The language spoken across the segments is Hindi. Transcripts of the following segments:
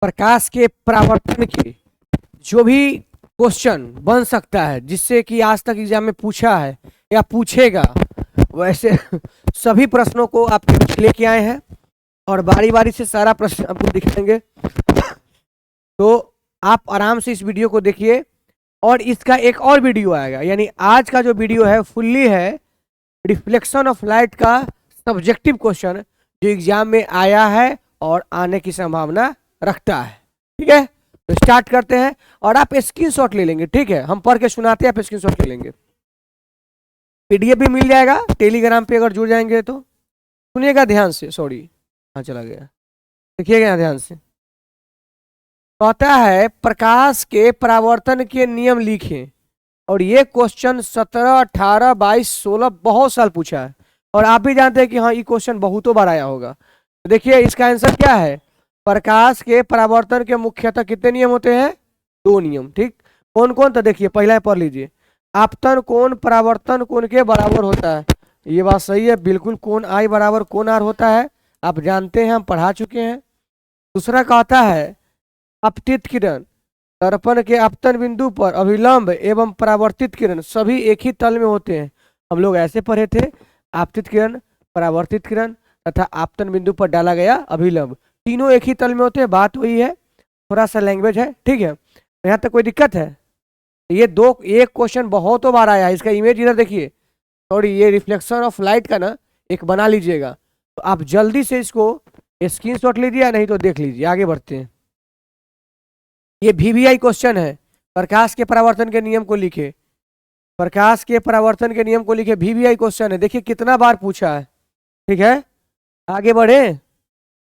प्रकाश के परावर्तन के जो भी क्वेश्चन बन सकता है, जिससे कि आज तक एग्जाम में पूछा है या पूछेगा, वैसे सभी प्रश्नों को आपके बीच लेके आए हैं और बारी बारी से सारा प्रश्न आपको दिखाएंगे। तो आप आराम से इस वीडियो को देखिए। और इसका एक और वीडियो आएगा, यानी आज का जो वीडियो है फुल्ली है रिफ्लेक्शन ऑफ लाइट का सब्जेक्टिव क्वेश्चन जो एग्जाम में आया है और आने की संभावना रखता है। ठीक है, तो स्टार्ट करते हैं और आप स्क्रीनशॉट ले लेंगे। ठीक है, हम पढ़ के सुनाते हैं, आप स्क्रीनशॉट ले लेंगे। पीडीएफ भी मिल जाएगा टेलीग्राम पे अगर जुड़ जाएंगे तो। सुनिएगा ध्यान से, सॉरी हाँ चला गया, देखिएगा ध्यान से। कहता है प्रकाश के परावर्तन के नियम लिखें, और ये क्वेश्चन 17, 18, 22, 16 बहुत साल पूछा है और आप भी जानते हैं कि हाँ ये क्वेश्चन बहुतों बार आया होगा। तो देखिए इसका आंसर क्या है, प्रकाश के परावर्तन के मुख्यतः कितने नियम होते हैं? 2 नियम। ठीक, कौन कौन? तो देखिए पहला पढ़ लीजिए, आपतन कोण परावर्तन कोण के बराबर होता है। ये बात सही है, बिल्कुल कोण आई बराबर कोण आर होता है, आप जानते हैं, हम पढ़ा चुके हैं। दूसरा कहता है अपतित किरण दर्पण के अपतन बिंदु पर अभिलंब एवं परावर्तित किरण सभी एक ही तल में होते हैं। हम लोग ऐसे पढ़े थे, आपतित किरण, परावर्तित किरण तथा आपतन बिंदु पर डाला गया अभिलंब, तीनों एक ही तल में होते हैं। बात वही है, थोड़ा सा लैंग्वेज है। ठीक है, यहाँ तक कोई दिक्कत है? ये एक क्वेश्चन बहुत बार आया है, इसका इमेज इधर देखिए, सॉरी ये रिफ्लेक्शन ऑफ लाइट का ना एक बना लीजिएगा। तो आप जल्दी से इसको स्क्रीनशॉट लीजिए, नहीं तो देख लीजिए। आगे बढ़ते हैं, ये VVI क्वेश्चन है, प्रकाश के परावर्तन के नियम को लिखे। प्रकाश के परावर्तन के नियम को लिखे, VVI क्वेश्चन है, देखिए कितना बार पूछा है। ठीक है, आगे बढ़े,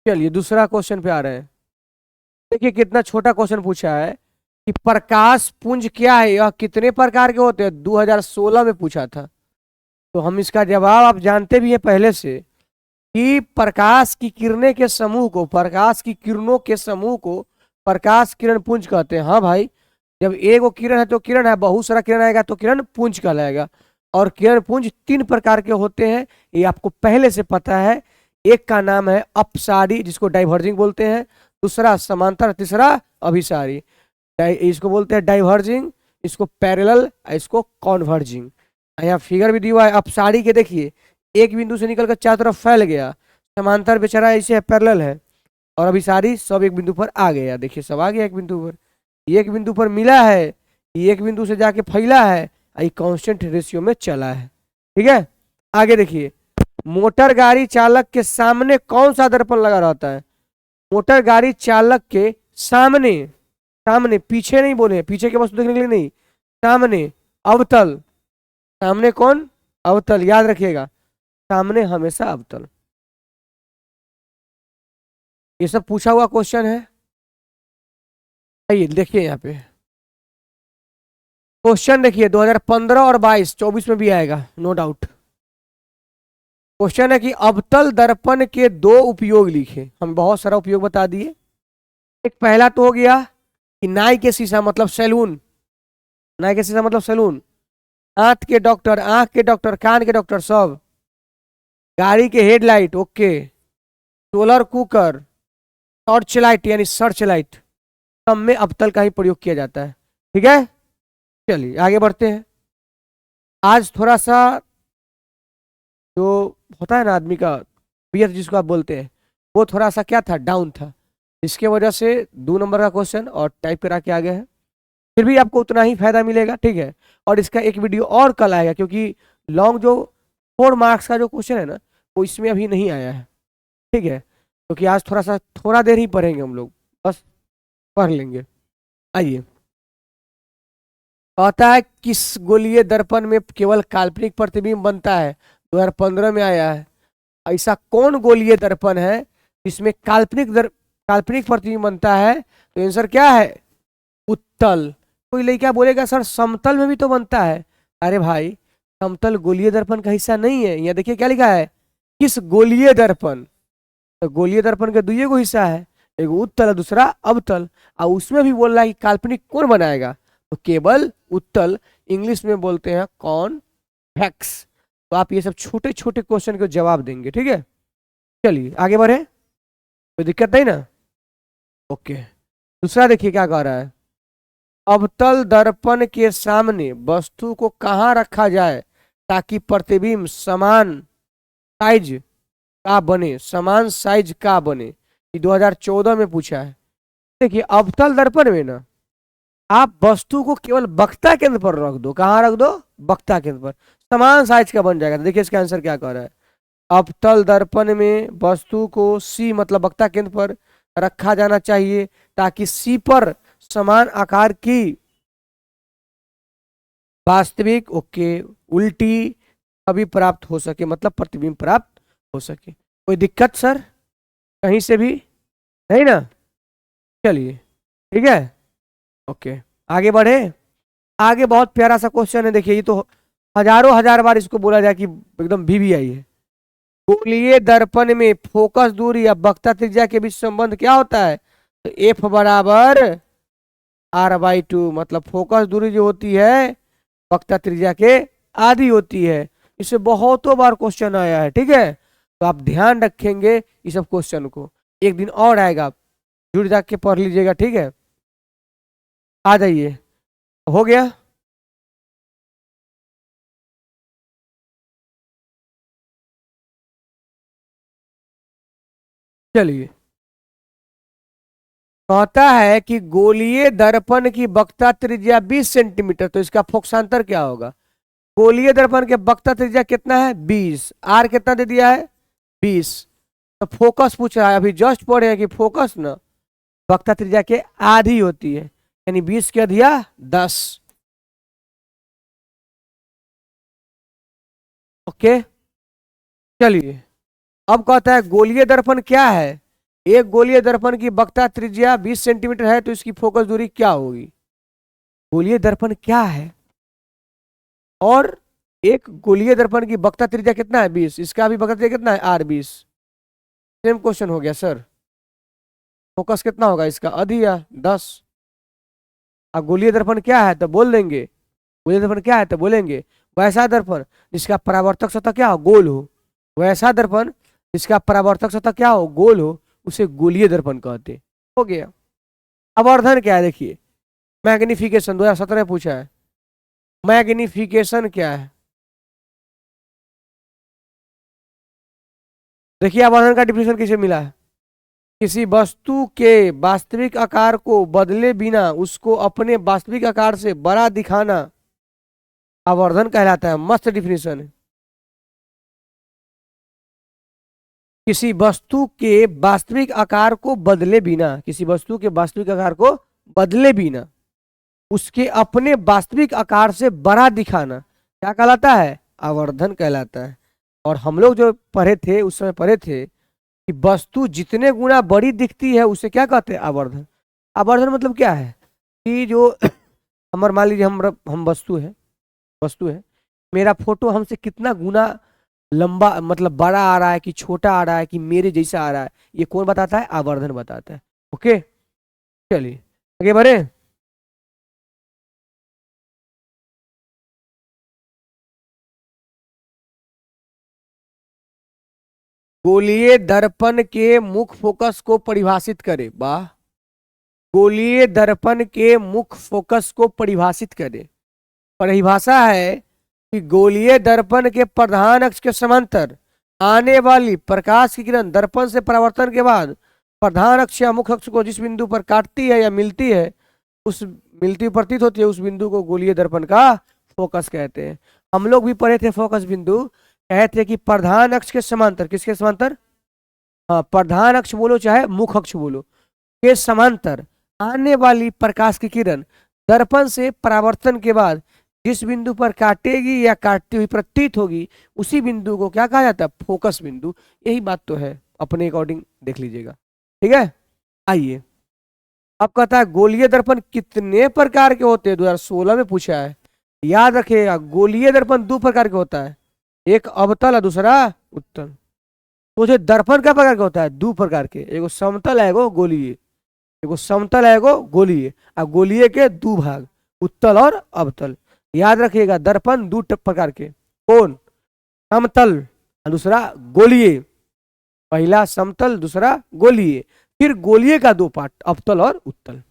चलिए दूसरा क्वेश्चन पे आ रहे हैं। देखिए कितना छोटा क्वेश्चन पूछा है कि प्रकाश पुंज क्या है, यह कितने प्रकार के होते हैं? 2016 में पूछा था। तो हम इसका जवाब आप जानते भी हैं पहले से कि प्रकाश की किरणें के समूह को, प्रकाश की किरणों के समूह को प्रकाश किरण पुंज कहते हैं। हाँ भाई, जब एक वो किरण है तो किरण है, बहुत सारा किरण आएगा तो किरण पुंज कहलाएगा। और किरण पुंज 3 प्रकार के होते हैं, ये आपको पहले से पता है। एक का नाम है अपसारी, जिसको डाइवर्जिंग बोलते हैं, दूसरा समांतर, तीसरा अभिसारी। इसको बोलते हैं डाइवर्जिंग, इसको पैरेलल, इसको कॉन्वर्जिंग। यहाँ फिगर भी दिया हुआ है। अपसारी के देखिए एक बिंदु से निकलकर चारों तरफ फैल गया, समांतर बेचारा ऐसे है, पैरेलल है, और अभिसारी सब एक बिंदु पर आ गया। देखिए सब आ गया एक बिंदु पर, एक बिंदु पर मिला है, एक बिंदु से जाके फैला है, ये कांस्टेंट रेशियो में चला है। ठीक है, आगे देखिए, मोटर गाड़ी चालक के सामने कौन सा दर्पण लगा रहता है? मोटर गाड़ी चालक के सामने, सामने, पीछे नहीं बोले, पीछे के वस्तु देखने के लिए नहीं, सामने अवतल। सामने कौन? अवतल, याद रखिएगा, सामने हमेशा अवतल। ये सब पूछा हुआ क्वेश्चन है। आइए देखिए यहाँ पे क्वेश्चन, देखिए 2015 और 22, 24 में भी आएगा नो डाउट। क्वेश्चन है कि अवतल दर्पण के 2 उपयोग लिखे। हम बहुत सारा उपयोग बता दिए। एक पहला तो हो गया कि नाई के शीशा मतलब सैलून, नाई के शीशा मतलब सैलून, दांत के डॉक्टर, आंख के डॉक्टर, कान के डॉक्टर सब, गाड़ी के headlight, okay, solar cooker, torch light यानी सर्च लाइट, सब में अवतल का ही प्रयोग किया जाता है। ठीक है, चलिए आगे बढ़ते हैं। आज थोड़ा सा जो होता है ना आदमी का तबीयत जिसको आप बोलते हैं, वो थोड़ा सा क्या था, डाउन था, इसके वजह से 2 नंबर का क्वेश्चन और टाइप करा के आ गया है। फिर भी आपको उतना ही फायदा मिलेगा। ठीक है, और इसका एक वीडियो और कल आएगा, क्योंकि लॉन्ग जो 4 मार्क्स का जो क्वेश्चन है ना, वो इसमें अभी नहीं आया है। ठीक है, क्योंकि आज थोड़ा देर ही पढ़ेंगे हम लोग, बस पढ़ लेंगे। आइए, कहता है किस गोलीय दर्पण में केवल काल्पनिक प्रतिबिंब बनता है? 2015 में आया है। ऐसा कौन गोलीय दर्पण है जिसमें काल्पनिक प्रतिबिंब बनता है? तो आंसर क्या है? उत्तल। कोई लड़का बोलेगा सर समतल में भी तो बनता है। अरे भाई, समतल गोलीय दर्पण का हिस्सा नहीं है। यहाँ देखिए क्या लिखा है, किस गोलीय दर्पण। तो गोलीय दर्पण के 2 हिस्सा है, एक उत्तल दूसरा अवतल, और उसमें भी बोल रहा है कि काल्पनिक कौन बनाएगा? तो केवल उत्तल, इंग्लिश में बोलते हैं कॉन्वेक्स। तो आप ये सब छोटे छोटे क्वेश्चन के जवाब देंगे। ठीक है, चलिए आगे बढ़े, कोई दिक्कत नहीं ना? ओके। दूसरा देखिए क्या कह रहा है, अवतल दर्पण के सामने वस्तु को कहाँ रखा जाए ताकि प्रतिबिंब समान साइज का बने, समान साइज का बने। ये 2014 में पूछा है। देखिए अवतल दर्पण में ना आप वस्तु को केवल वक्ता केंद्र पर रख दो, कहाँ रख दो, वक्ता केंद्र पर, समान साइज का बन जाएगा। तो देखिए इसका आंसर क्या कह रहा है, अवतल दर्पण में वस्तु को सी मतलब वक्ता केंद्र पर रखा जाना चाहिए ताकि सी पर समान आकार की वास्तविक ओके उल्टी छवि प्राप्त हो सके, मतलब प्रतिबिंब प्राप्त हो सके। कोई दिक्कत सर कहीं से भी नहीं ना? चलिए ठीक है, ओके आगे बढ़े। आगे बहुत प्यारा सा क्वेश्चन है, देखिए ये तो हजारों हजार बार इसको बोला जाए कि एकदम VVI है। गोलीय दर्पण में फोकस दूरी या वक्ता त्रिज्या के बीच संबंध क्या होता है? तो F बराबर R/2, मतलब फोकस दूरी जो होती है वक्ता त्रिज्या के आधी होती है। इससे बहुतों बार क्वेश्चन आया है, ठीक है, तो आप ध्यान रखेंगे इस सब क्वेश्चन को। एक दिन और आएगा, आप जुड़ जाके पढ़ लीजिएगा, ठीक है। आ जाइए, हो गया। चलिए, कहता है कि गोलीय दर्पण की वक्ता त्रिज्या 20 सेंटीमीटर, तो इसका फोकसांतर क्या होगा? गोलीय दर्पण के वक्ता त्रिज्या कितना है? 20, आर कितना दे दिया है? 20। तो फोकस पूछ रहा है, अभी जस्ट पढ़े हैं कि फोकस ना वक्ता त्रिज्या के आधी होती है, यानी 20 के अधिया 10। ओके, चलिए अब कहता है गोलीय दर्पण क्या है? एक गोलीय दर्पण की वक्ता त्रिज्या 20 सेंटीमीटर है, तो इसकी फोकस दूरी क्या होगी? गोलीय दर्पण क्या है और एक गोलीय दर्पण की वक्ता त्रिज्या कितना है? 20, इसका भी वक्ता त्रिज्या कितना है? R20। सेम क्वेश्चन हो गया सर, फोकस कितना होगा इसका? अधिया 10। अब गोलीय दर्पण क्या है तो बोल देंगे, गोलीय दर्पण क्या है तो बोलेंगे वैसा दर्पण जिसका परावर्तक सतह क्या हो? गोल हो। वैसा दर्पण जिसका परावर्तक सतह क्या हो? गोल हो, उसे गोलीय दर्पण कहते। हो गया। आवर्धन क्या है? देखिए मैग्निफिकेशन 2017 में पूछा है, मैग्निफिकेशन क्या है? देखिए आवर्धन का डिफिनेशन किसे मिला है? किसी वस्तु के वास्तविक आकार को बदले बिना उसको अपने वास्तविक आकार से बड़ा दिखाना आवर्धन कहलाता है। मस्त डिफिनेशन है। किसी वस्तु के वास्तविक आकार को बदले बिना, किसी वस्तु के वास्तविक आकार को बदले बिना उसके अपने वास्तविक आकार से बड़ा दिखाना क्या कहलाता है? आवर्धन कहलाता है। और हम लोग जो पढ़े थे उस समय पढ़े थे कि वस्तु जितने गुना बड़ी दिखती है उसे क्या कहते हैं? आवर्धन। आवर्धन मतलब क्या है कि जो हमारे मान लीजिए हम वस्तु है, मेरा फोटो हमसे कितना गुना लंबा मतलब बड़ा आ रहा है कि छोटा आ रहा है कि मेरे जैसा आ रहा है, ये कौन बताता है? आवर्धन बताता है। ओके, चलिए आगे बढ़े। गोलीय दर्पण के मुख्य फोकस को परिभाषित करे। वाह, गोलीय दर्पण के मुख्य फोकस को परिभाषित करे। परिभाषा है कि गोलीय दर्पण के प्रधान अक्ष के समांतर आने वाली प्रकाश की किरण दर्पण से परावर्तन के बाद प्रधान अक्ष या मुख्य अक्ष को जिस बिंदु पर काटती है या मिलती है, उस मिलती प्रतीत होती है, उस बिंदु को गोलीय दर्पण का फोकस कहते हैं। हम लोग भी पढ़े थे फोकस बिंदु, कहते हैं कि प्रधान अक्ष के समांतर, किसके समांतर? हाँ, प्रधान अक्ष बोलो चाहे मुख्य अक्ष बोलो, के समांतर आने वाली प्रकाश की किरण दर्पण से परावर्तन के बाद जिस बिंदु पर काटेगी या काटती हुई प्रतीत होगी, उसी बिंदु को क्या कहा जाता है? फोकस बिंदु। यही बात तो है, अपने अकॉर्डिंग देख लीजिएगा, ठीक है। आइए, अब कहता है गोलीय दर्पण कितने प्रकार के होते हैं? 2016 में पूछा है, याद रखिएगा। गोलीय दर्पण दो प्रकार के होता है, एक अवतल और दूसरा उत्तल। तो जो दर्पण का प्रकार का होता है? दो प्रकार के, एगो समतल है एगो गोलीय, एगो समतल है एगो गोलीय, और गोलीय के दो भाग, उत्तल और अवतल। याद रखिएगा दर्पण दो प्रकार के, कौन? समतल और दूसरा गोलीय। पहला समतल, दूसरा गोलीय। फिर गोलीय का दो पार्ट, अवतल और उत्तल।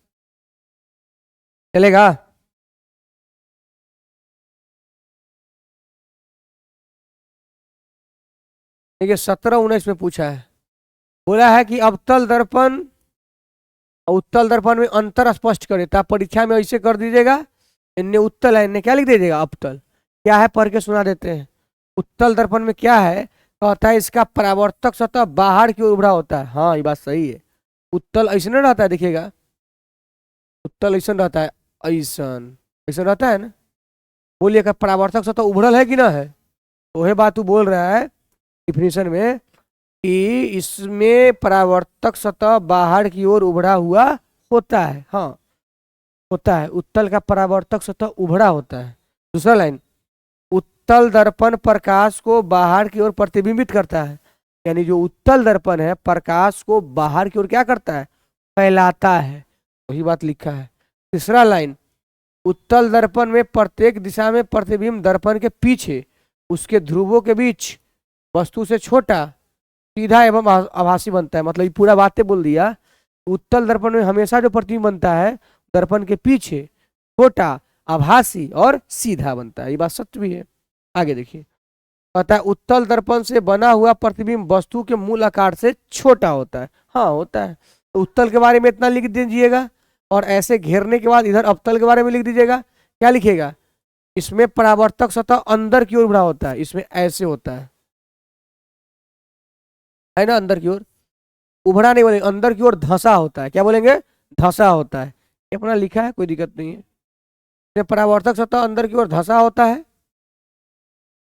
चलेगा? देखिए 17-19 में पूछा है, बोला है कि अवतल दर्पण और उत्तल दर्पण में अंतर स्पष्ट करे। तो आप परीक्षा में ऐसे कर दीजिएगा, इनने उत्तल है, इनने क्या लिख दीजिएगा अवतल। क्या है पढ़ के सुना देते हैं। उत्तल दर्पण में क्या है, कहता है इसका परावर्तक सतह बाहर की ओर उभरा होता है। हाँ ये बात सही है, उत्तल ऐसा नहीं रहता है, देखिएगा उत्तल ऐसा रहता है, ऐसा रहता है ना। बोलिए का परावर्तक सतह उभरल है कि ना है, तो वही बात तू बोल रहा है डिफिनीशन में कि इसमें परावर्तक सतह बाहर की ओर उभरा हुआ होता है। हाँ होता है, उत्तल का परावर्तक सतह उभरा होता है। दूसरा लाइन, उत्तल दर्पण प्रकाश को बाहर की ओर प्रतिबिंबित करता है। यानी जो उत्तल दर्पण है प्रकाश को बाहर की ओर क्या करता है, फैलाता है, वही बात लिखा है। तीसरा लाइन, उत्तल दर्पण में प्रत्येक दिशा में प्रतिबिंब दर्पण के पीछे उसके ध्रुवों के बीच वस्तु से छोटा, सीधा एवं आभासी बनता है। मतलब ये पूरा बातें बोल दिया। उत्तल दर्पण में हमेशा जो प्रतिबिंब बनता है दर्पण के पीछे छोटा, आभासी और सीधा बनता है। ये बात सत्य भी है। आगे देखिए, कहता है उत्तल दर्पण से बना हुआ प्रतिबिंब वस्तु के मूल आकार से छोटा होता है। हाँ होता है। तो उत्तल के बारे में इतना लिख दीजिएगा और ऐसे घेरने के बाद इधर अवतल के बारे में लिख दीजिएगा। क्या लिखेगा, इसमें परावर्तक सतह अंदर की ओर उभरा होता है, इसमें ऐसे होता है ना, अंदर की ओर उभरा नहीं बोलेंगे, अंदर की ओर धंसा होता है। क्या बोलेंगे, धंसा होता है। ये अपना लिखा है, कोई दिक्कत नहीं है। परावर्तक सतह अंदर की ओर धंसा होता है,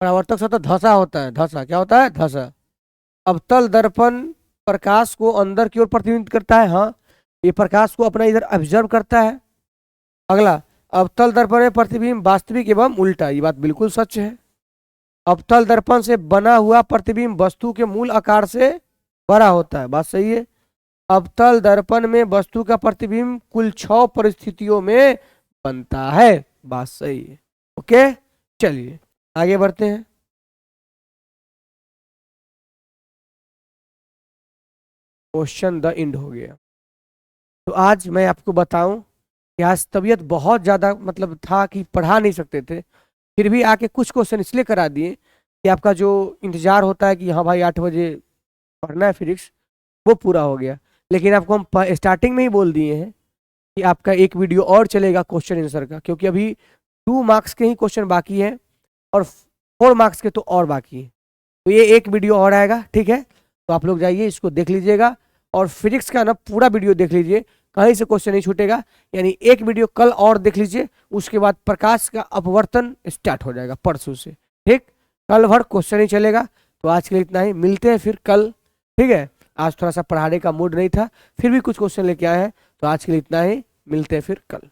परावर्तक सतह धंसा होता है। धंसा क्या होता है, धंसा। अवतल दर्पण प्रकाश को अंदर की ओर प्रतिबिंबित करता है। हाँ ये प्रकाश को अपना इधर ऑब्जर्व करता है। अगला, अवतल दर्पण में प्रतिबिंब वास्तविक एवं उल्टा। ये बात बिल्कुल सच है। अवतल दर्पण से बना हुआ प्रतिबिंब वस्तु के मूल आकार से बड़ा होता है। बात सही है। अवतल दर्पण में वस्तु का प्रतिबिंब कुल 6 परिस्थितियों में बनता है। बात सही है। ओके चलिए आगे बढ़ते हैं। क्वेश्चन द एंड हो गया। तो आज मैं आपको बताऊं कि आज तबीयत बहुत ज़्यादा मतलब था कि पढ़ा नहीं सकते थे, फिर भी आके कुछ क्वेश्चन इसलिए करा दिए कि आपका जो इंतजार होता है कि हाँ भाई 8 बजे पढ़ना है फिजिक्स, वो पूरा हो गया। लेकिन आपको हम स्टार्टिंग में ही बोल दिए हैं कि आपका एक वीडियो और चलेगा क्वेश्चन आंसर का, क्योंकि अभी 2 मार्क्स के ही क्वेश्चन बाकी हैं और 4 मार्क्स के तो और बाकी है। तो ये एक वीडियो और आएगा, ठीक है। तो आप लोग जाइए इसको देख लीजिएगा और फिजिक्स का ना पूरा वीडियो देख लीजिए, कहीं से क्वेश्चन नहीं छूटेगा। यानी एक वीडियो कल और देख लीजिए, उसके बाद प्रकाश का अपवर्तन स्टार्ट हो जाएगा परसों से, ठीक। कल भर क्वेश्चन ही चलेगा। तो आज के लिए इतना ही, मिलते हैं फिर कल, ठीक है। आज थोड़ा सा पढ़ाने का मूड नहीं था, फिर भी कुछ क्वेश्चन लेके आए हैं। तो आज के लिए इतना ही, मिलते हैं फिर कल।